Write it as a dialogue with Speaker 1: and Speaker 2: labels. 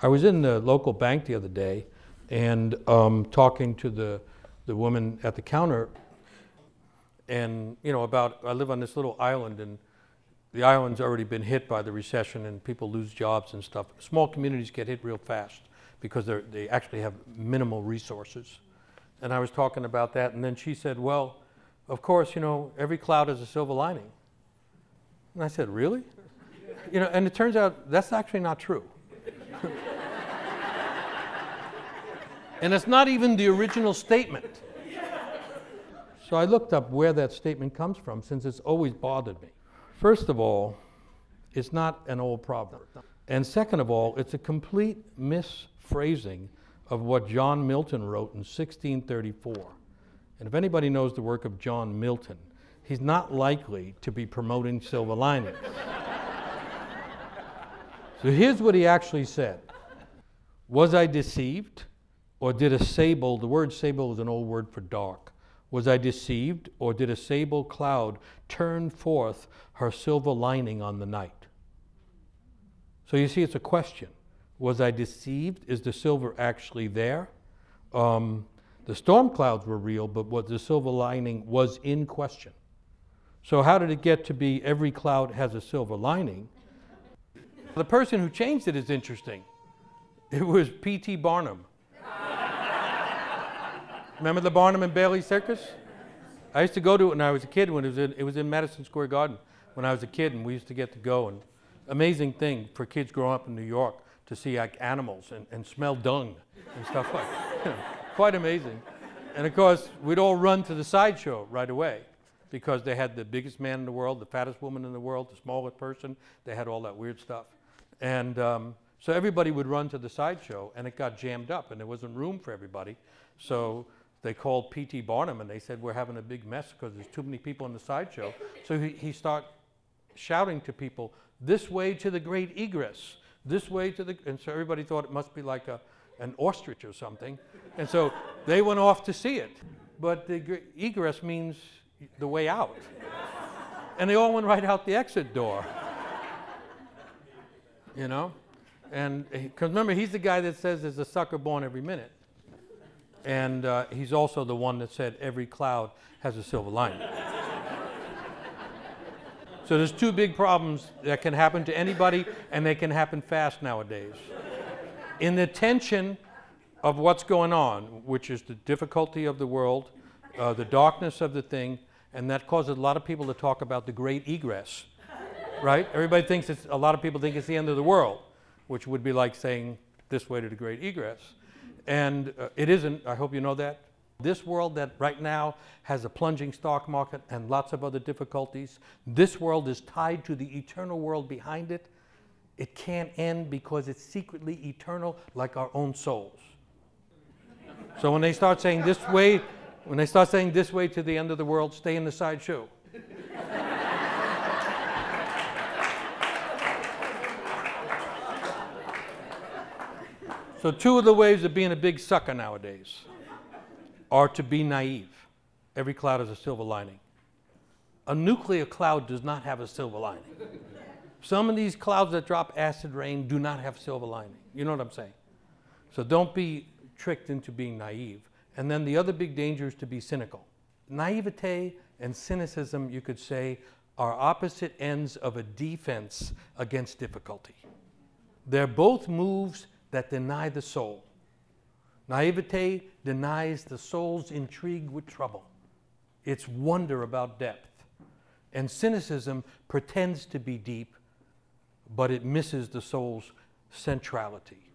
Speaker 1: I was in the local bank the other day and talking to the woman at the counter, and about, I live on this little island, and the island's already been hit by the recession and people lose jobs and stuff. Small communities get hit real fast because they actually have minimal resources. And I was talking about that, and then she said, well, of course, every cloud has a silver lining. And I said, really? And it turns out that's actually not true. And it's not even the original statement. So I looked up where that statement comes from, since it's always bothered me. First of all, it's not an old proverb. And second of all, it's a complete misphrasing of what John Milton wrote in 1634. And if anybody knows the work of John Milton, he's not likely to be promoting silver linings. So here's what he actually said. Was I deceived, or did a sable, the word sable is an old word for dark, was I deceived, or did a sable cloud turn forth her silver lining on the night? So you see, it's a question. Was I deceived? Is the silver actually there? The storm clouds were real, but what the silver lining was in question. So how did it get to be every cloud has a silver lining? The person who changed it is interesting. It was P.T. Barnum. Remember the Barnum and Bailey Circus? I used to go to it when I was a kid. When it was in Madison Square Garden when I was a kid, and we used to get to go. And amazing thing for kids growing up in New York to see like animals and smell dung and stuff like that. Quite amazing. And of course, we'd all run to the sideshow right away because they had the biggest man in the world, the fattest woman in the world, the smallest person. They had all that weird stuff. And so everybody would run to the sideshow, and it got jammed up, and there wasn't room for everybody. So they called P.T. Barnum, and they said, we're having a big mess because there's too many people in the sideshow. So he started shouting to people, this way to the great egress, this way to the, and so everybody thought it must be like an ostrich or something. And so they went off to see it. But the egress means the way out. And they all went right out the exit door. And because remember, he's the guy that says there's a sucker born every minute. And he's also the one that said every cloud has a silver lining. So there's two big problems that can happen to anybody, and they can happen fast nowadays. In the tension of what's going on, which is the difficulty of the world, the darkness of the thing, and that causes a lot of people to talk about the great egress, right? Everybody thinks a lot of people think it's the end of the world, which would be like saying this way to the great egress. And it isn't, I hope you know that. This world that right now has a plunging stock market and lots of other difficulties, this world is tied to the eternal world behind it. It can't end because it's secretly eternal, like our own souls. So when they start saying this way, to the end of the world, stay in the sideshow. So two of the ways of being a big sucker nowadays are to be naive. Every cloud has a silver lining. A nuclear cloud does not have a silver lining. Some of these clouds that drop acid rain do not have silver lining. You know what I'm saying? So don't be tricked into being naive. And then the other big danger is to be cynical. Naivete and cynicism, you could say, are opposite ends of a defense against difficulty. They're both moves that deny the soul. Naivete denies the soul's intrigue with trouble, its wonder about depth. And cynicism pretends to be deep, but it misses the soul's centrality.